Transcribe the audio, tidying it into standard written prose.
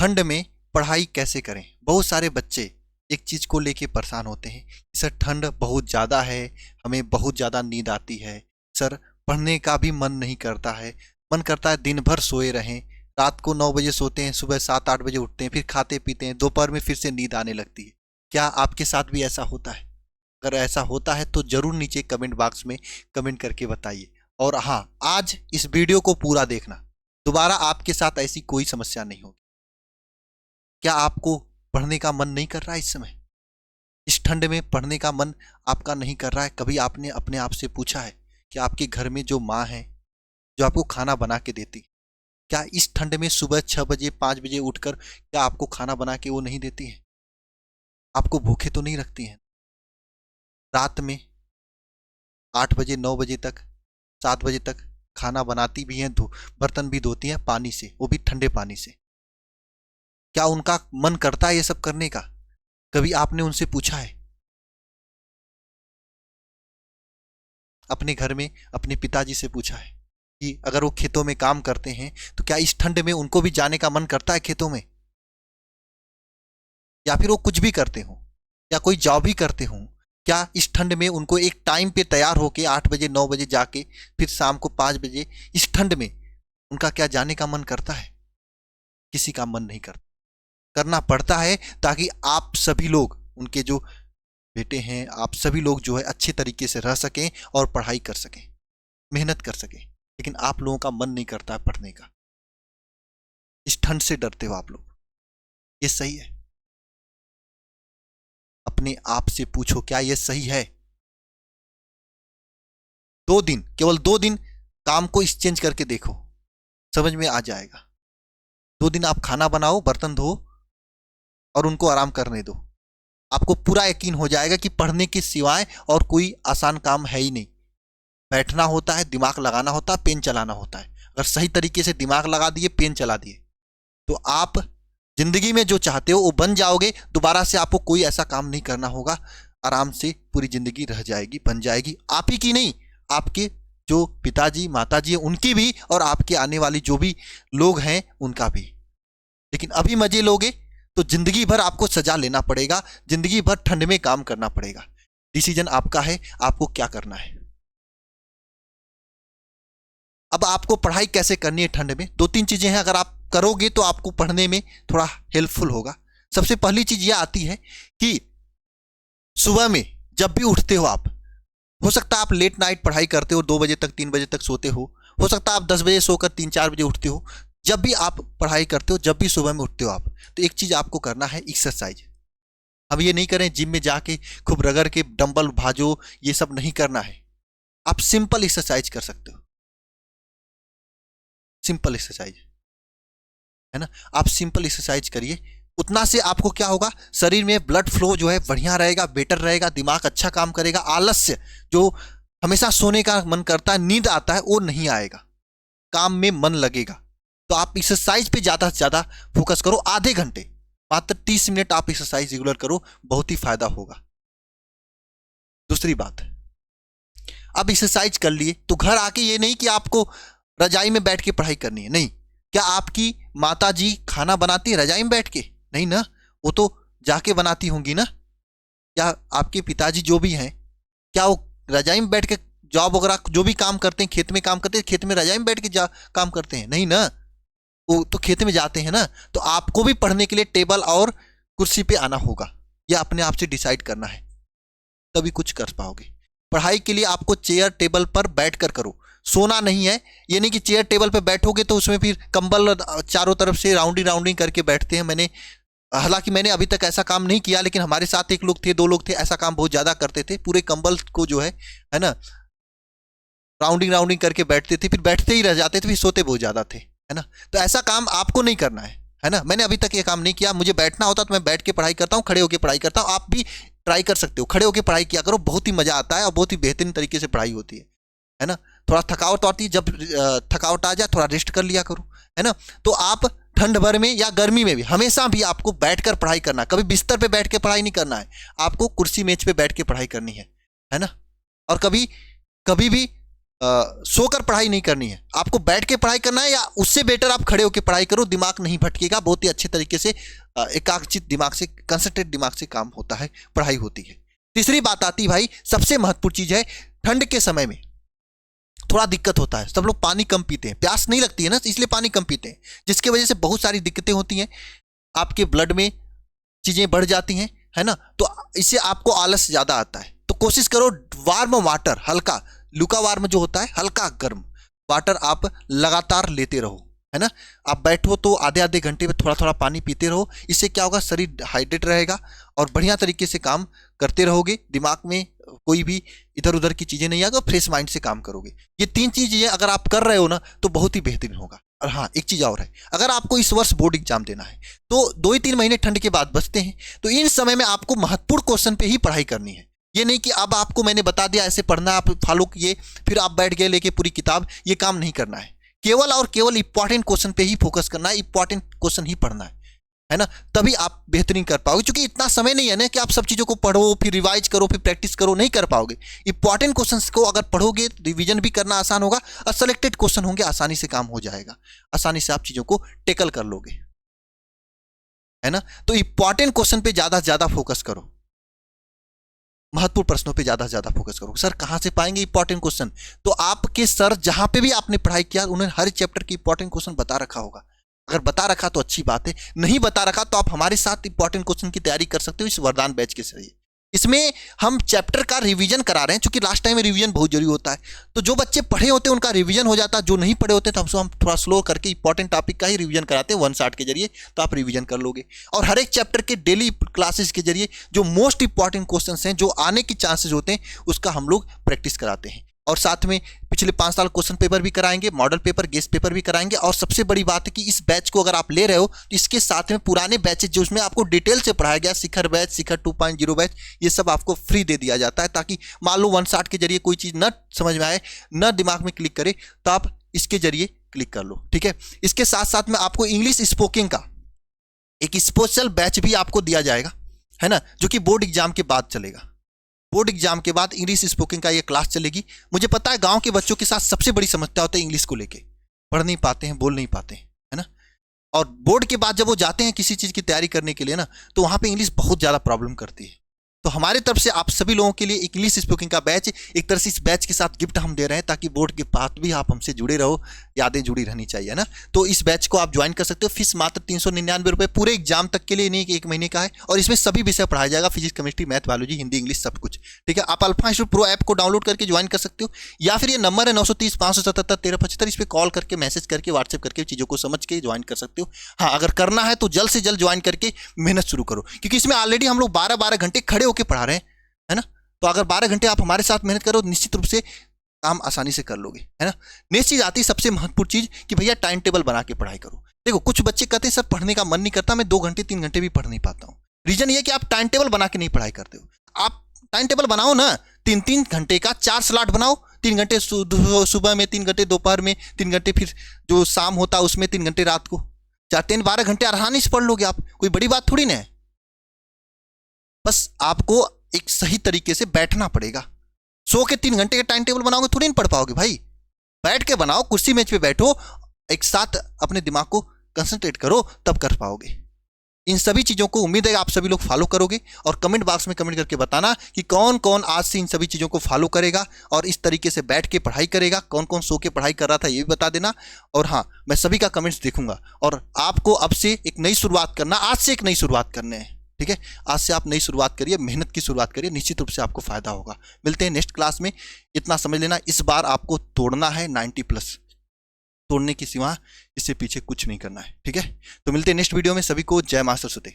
ठंड में पढ़ाई कैसे करें। बहुत सारे बच्चे एक चीज़ को लेके परेशान होते हैं, सर ठंड बहुत ज़्यादा है, हमें बहुत ज़्यादा नींद आती है, सर पढ़ने का भी मन नहीं करता है, मन करता है दिन भर सोए रहें, रात को 9 बजे सोते हैं, सुबह 7-8 बजे उठते हैं, फिर खाते पीते हैं, दोपहर में फिर से नींद आने लगती है। क्या आपके साथ भी ऐसा होता है? अगर ऐसा होता है तो ज़रूर नीचे कमेंट बॉक्स में कमेंट करके बताइए। और हाँ, आज इस वीडियो को पूरा देखना, दोबारा आपके साथ ऐसी कोई समस्या नहीं होगी। क्या आपको पढ़ने का मन नहीं कर रहा है इस समय? इस ठंड में पढ़ने का मन आपका नहीं कर रहा है? कभी आपने अपने आप से पूछा है कि आपके घर में जो माँ है, जो आपको खाना बना के देती, क्या इस ठंड में सुबह 6 बजे 5 बजे उठकर क्या आपको खाना बना के वो नहीं देती है? आपको भूखे तो नहीं रखती हैं? रात में 8 बजे 9 बजे तक 7 बजे तक खाना बनाती भी हैं, बर्तन भी धोती हैं पानी से, वो भी ठंडे पानी से। क्या उनका मन करता है ये सब करने का? कभी आपने उनसे पूछा है? अपने घर में अपने पिताजी से पूछा है कि अगर वो खेतों में काम करते हैं तो क्या इस ठंड में उनको भी जाने का मन करता है खेतों में? या फिर वो कुछ भी करते हो या कोई जॉब भी करते हो, क्या इस ठंड में उनको एक टाइम पे तैयार होके 8 बजे 9 बजे जाके फिर शाम को 5 बजे इस ठंड में उनका क्या जाने का मन करता है? किसी का मन नहीं करता। करना पड़ता है ताकि आप सभी लोग, उनके जो बेटे हैं, आप सभी लोग जो है अच्छे तरीके से रह सकें और पढ़ाई कर सकें, मेहनत कर सकें। लेकिन आप लोगों का मन नहीं करता है पढ़ने का, इस ठंड से डरते हो आप लोग। ये सही है? अपने आप से पूछो, क्या ये सही है? 2 दिन, केवल 2 दिन काम को एक्सचेंज करके देखो, समझ में आ जाएगा। 2 दिन आप खाना बनाओ, बर्तन धो और उनको आराम करने दो, आपको पूरा यकीन हो जाएगा कि पढ़ने के सिवाय और कोई आसान काम है ही नहीं। बैठना होता है, दिमाग लगाना होता है, पेन चलाना होता है। अगर सही तरीके से दिमाग लगा दिए, पेन चला दिए, तो आप जिंदगी में जो चाहते हो वो बन जाओगे। दोबारा से आपको कोई ऐसा काम नहीं करना होगा, आराम से पूरी जिंदगी रह जाएगी, बन जाएगी। आप ही की नहीं, आपके जो पिताजी माताजी हैं उनकी भी, और आपके आने वाली जो भी लोग हैं उनका भी। लेकिन अभी मजे लोगे तो जिंदगी भर आपको सजा लेना पड़ेगा, जिंदगी भर ठंड में काम करना पड़ेगा। डिसीजन आपका है, आपको क्या करना है। अब आपको पढ़ाई कैसे करनी है ठंड में, 2-3 चीजें हैं, अगर आप करोगे तो आपको पढ़ने में थोड़ा हेल्पफुल होगा। सबसे पहली चीज यह आती है कि सुबह में जब भी उठते हो सकता है आप लेट नाइट पढ़ाई करते हो, 2 बजे तक 3 बजे तक सोते हो सकता है आप 10 बजे सोकर 3-4 बजे उठते हो। जब भी आप पढ़ाई करते हो, जब भी सुबह में उठते हो आप, तो एक चीज आपको करना है, एक्सरसाइज। अब ये नहीं करें जिम में जाके खूब रगड़ के डंबल भाजो, ये सब नहीं करना है। आप सिंपल एक्सरसाइज कर सकते हो, सिंपल एक्सरसाइज, है ना। आप सिंपल एक्सरसाइज करिए, उतना से आपको क्या होगा, शरीर में ब्लड फ्लो जो है बढ़िया रहेगा, बेटर रहेगा, दिमाग अच्छा काम करेगा, आलस्य जो हमेशा सोने का मन करता है, नींद आता है, वो नहीं आएगा, काम में मन लगेगा। तो आप एक्सरसाइज पे ज्यादा से ज्यादा फोकस करो, आधे घंटे, मात्र 30 मिनट आप एक्सरसाइज रेगुलर करो, बहुत ही फायदा होगा। दूसरी बात, अब एक्सरसाइज कर लिए तो घर आके ये नहीं कि आपको रजाई में बैठ के पढ़ाई करनी है, नहीं। क्या आपकी माता जी खाना बनाती है रजाई में बैठ के? नहीं ना, वो तो जाके बनाती होंगी ना। क्या आपके पिताजी जो भी हैं, क्या वो रजाई में बैठ के जॉब वगैरह जो भी काम करते हैं, खेत में काम करते हैं, खेत में रजाई में बैठ के काम करते हैं? नहीं ना, वो तो खेत में जाते हैं ना। तो आपको भी पढ़ने के लिए टेबल और कुर्सी पे आना होगा, यह अपने आप से डिसाइड करना है, तभी कुछ कर पाओगे। पढ़ाई के लिए आपको चेयर टेबल पर बैठ कर करो, सोना नहीं है। ये नहीं कि चेयर टेबल पर बैठोगे तो उसमें फिर कंबल चारों तरफ से राउंडिंग करके बैठते हैं। हालांकि मैंने अभी तक ऐसा काम नहीं किया, लेकिन हमारे साथ 1 लोग थे 2 लोग थे, ऐसा काम बहुत ज्यादा करते थे, पूरे कंबल को जो है ना, राउंडिंग करके बैठते थे, फिर बैठते ही रह जाते थे, फिर सोते बहुत ज्यादा थे, है ना। तो ऐसा काम आपको नहीं करना है ना। मैंने अभी तक ये काम नहीं किया, मुझे बैठना होता तो मैं बैठ के पढ़ाई करता हूँ, खड़े होकर पढ़ाई करता हूँ। आप भी ट्राई कर सकते हो, खड़े होकर पढ़ाई किया करो, बहुत ही मजा आता है और बहुत ही बेहतरीन तरीके से पढ़ाई होती है ना। थोड़ा थकावट आती है, जब थकावट आ जाए थोड़ा रेस्ट कर लिया करो, है ना। तो आप ठंड भर में या गर्मी में भी हमेशा भी आपको बैठकर पढ़ाई करना, कभी बिस्तर पे बैठ के पढ़ाई नहीं करना है, आपको कुर्सी मेज पे बैठ के पढ़ाई करनी है ना। और कभी भी सोकर पढ़ाई नहीं करनी है, आपको बैठ के पढ़ाई करना है, या उससे बेटर आप खड़े होकर पढ़ाई करो, दिमाग नहीं भटकेगा, बहुत ही अच्छे तरीके से एकाग्रचित दिमाग से, कंसंट्रेट दिमाग से काम होता है, पढ़ाई होती है। तीसरी बात आती भाई, सबसे महत्वपूर्ण चीज है, ठंड के समय में थोड़ा दिक्कत होता है, सब लोग पानी कम पीते हैं, प्यास नहीं लगती है ना, इसलिए पानी कम पीते हैं, जिसकी वजह से बहुत सारी दिक्कतें होती हैं, आपके ब्लड में चीजें बढ़ जाती हैं, है ना, तो इससे आपको आलस ज्यादा आता है। तो कोशिश करो वार्म वाटर, हल्का लुका वार्म जो होता है, हल्का गर्म वाटर आप लगातार लेते रहो, है ना, आप बैठो तो आधे आधे घंटे में थोड़ा थोड़ा पानी पीते रहो, इससे क्या होगा, शरीर हाइड्रेट रहेगा और बढ़िया तरीके से काम करते रहोगे, दिमाग में कोई भी इधर उधर की चीजें नहीं आएगा, फ्रेश माइंड से काम करोगे। ये 3 चीजें अगर आप कर रहे हो ना तो बहुत ही बेहतरीन होगा। और हाँ, एक चीज और है, अगर आपको इस वर्ष बोर्ड एग्जाम देना है तो 2-3 महीने ठंड के बाद बचते हैं, तो इन समय में आपको महत्वपूर्ण क्वेश्चन पे ही पढ़ाई करनी है। ये नहीं कि अब आपको मैंने बता दिया ऐसे पढ़ना, आप फॉलो किए, फिर आप बैठ गए लेके पूरी किताब, ये काम नहीं करना है। केवल और केवल इंपॉर्टेंट क्वेश्चन पे ही फोकस करना है, इंपॉर्टेंट क्वेश्चन ही पढ़ना है ना, तभी आप बेहतरीन कर पाओगे, क्योंकि इतना समय नहीं है ना कि आप सब चीजों को पढ़ो, फिर रिवाइज करो, फिर प्रैक्टिस करो, नहीं कर पाओगे। इंपॉर्टेंट क्वेश्चंस को अगर पढ़ोगे तो रिवीजन भी करना आसान होगा, और सेलेक्टेड क्वेश्चन होंगे, आसानी से काम हो जाएगा, आसानी से आप चीजों को टेकल कर लोगे, है ना। तो इंपॉर्टेंट क्वेश्चन पे ज्यादा से ज्यादा फोकस करो, महत्वपूर्ण प्रश्नों पे ज्यादा से ज्यादा फोकस करो। सर कहां से पाएंगे इंपॉर्टेंट क्वेश्चन? तो आपके सर जहां पे भी आपने पढ़ाई किया उन्होंने हर चैप्टर की इंपॉर्टेंट क्वेश्चन बता रखा होगा। अगर बता रखा तो अच्छी बात है, नहीं बता रखा तो आप हमारे साथ इंपॉर्टेंट क्वेश्चन की तैयारी कर सकते हो इस वरदान बैच के जरिए। इसमें हम चैप्टर का रिवीजन करा रहे हैं, क्योंकि लास्ट टाइम में रिवीजन बहुत जरूरी होता है, तो जो बच्चे पढ़े होते हैं उनका रिवीजन हो जाता है, जो नहीं पढ़े होते तो हम थोड़ा स्लो करके इंपॉर्टेंट टॉपिक का ही रिवीजन कराते हैं 1 शॉट के जरिए, तो आप रिवीजन कर लोगे। और हर एक चैप्टर के डेली क्लासेस के जरिए जो मोस्ट इंपॉर्टेंट क्वेश्चन हैं, जो आने की चांसेस होते हैं, उसका हम लोग प्रैक्टिस कराते हैं। और साथ में पिछले 5 साल क्वेश्चन पेपर भी कराएंगे, मॉडल पेपर, गेस्ट पेपर भी कराएंगे। और सबसे बड़ी बात है कि इस बैच को अगर आप ले रहे हो तो इसके साथ में पुराने बैचेज जो उसमें आपको डिटेल से पढ़ाया गया, शिखर बैच, शिखर 2.0 बैच, ये सब आपको फ्री दे दिया जाता है, ताकि मान लो 1 शॉट के जरिए कोई चीज़ न समझ में आए, न दिमाग में क्लिक करे, तो आप इसके जरिए क्लिक कर लो, ठीक है। इसके साथ साथ में आपको इंग्लिश स्पोकिंग का एक स्पेशल बैच भी आपको दिया जाएगा, है ना, जो कि बोर्ड एग्जाम के बाद चलेगा। बोर्ड एग्जाम के बाद इंग्लिश स्पोकिंग का ये क्लास चलेगी। मुझे पता है गांव के बच्चों के साथ सबसे बड़ी समस्या होती है इंग्लिश को लेके, पढ़ नहीं पाते हैं, बोल नहीं पाते हैं, है ना। और बोर्ड के बाद जब वो जाते हैं किसी चीज़ की तैयारी करने के लिए ना, तो वहाँ पे इंग्लिश बहुत ज़्यादा प्रॉब्लम करती है। तो हमारे तरफ से आप सभी लोगों के लिए इंग्लिश स्पोकिंग का बैच, एक तरह से इस बैच के साथ गिफ्ट हम दे रहे हैं, ताकि बोर्ड के बाद भी आप हमसे जुड़े रहो, यादें जुड़ी रहनी चाहिए ना। तो इस बैच को आप ज्वाइन कर सकते हो। फीस मात्र 399 रुपये, पूरे एग्जाम तक के लिए, नहीं कि 1 महीने का है। और इसमें सभी विषय पढ़ाया जाएगा, physics, chemistry, math, biology, Hindi, English, सब कुछ, ठीक है। आप अल्फा इंस्टीट्यूट प्रो ऐप को डाउनलोड करके ज्वाइन कर सकते हो, या फिर ये नंबर है 930 577 1375, इस पर कॉल करके, मैसेज करके, व्हाट्सएप करके चीज़ों को समझ के ज्वाइन कर सकते हो। हाँ, अगर करना है तो जल्द से जल्द ज्वाइन करके मेहनत शुरू करो, क्योंकि इसमें ऑलरेडी हम लोग 12-12 घंटे खड़े होकर पढ़ा रहे हैं, है ना। तो अगर 12 घंटे आप हमारे साथ मेहनत करो, निश्चित रूप से काम आसानी से कर लोगे, है ना। नेक्स्ट चीज आती है सबसे महत्वपूर्ण चीज, कि भैया टाइम टेबल बना के पढ़ाई करो। देखो कुछ बच्चे कहते हैं सर पढ़ने का मन नहीं करता, मैं 2 घंटे 3 घंटे भी पढ़ नहीं पाता हूँ। रीजन ये कि आप टाइम टेबल बना के नहीं पढ़ाई करते हो। आप टाइम टेबल बनाओ ना, 3-3 घंटे का 4 स्लॉट बनाओ, 3 घंटे सुबह में, 3 घंटे दोपहर में, 3 घंटे फिर जो शाम होता है उसमें, 3 घंटे रात को, 4-3-12 घंटे आसानी से पढ़ लोगे आप। कोई बड़ी बात थोड़ी ना है, बस आपको एक सही तरीके से बैठना पड़ेगा। सो के 3 घंटे का टाइम टेबल बनाओगे थोड़ी नहीं पढ़ पाओगे भाई। बैठ के बनाओ, कुर्सी मेज पे बैठो, एक साथ अपने दिमाग को कंसंट्रेट करो, तब कर पाओगे। इन सभी चीजों को उम्मीद है आप सभी लोग फॉलो करोगे, और कमेंट बॉक्स में कमेंट करके बताना कि कौन कौन आज से इन सभी चीजों को फॉलो करेगा और इस तरीके से बैठ के पढ़ाई करेगा। कौन कौन सो के पढ़ाई कर रहा था ये भी बता देना। और हाँ, मैं सभी का कमेंट्स देखूंगा, और आपको अब से एक नई शुरुआत करना, आज से एक नई शुरुआत करने हैं, ठीक है। आज से आप नई शुरुआत करिए, मेहनत की शुरुआत करिए, निश्चित रूप से आपको फायदा होगा। मिलते हैं नेक्स्ट क्लास में। इतना समझ लेना, इस बार आपको तोड़ना है 90+, तोड़ने की सिवा इससे पीछे कुछ नहीं करना है, ठीक है। तो मिलते हैं नेक्स्ट वीडियो में। सभी को जय मां सरस्वती।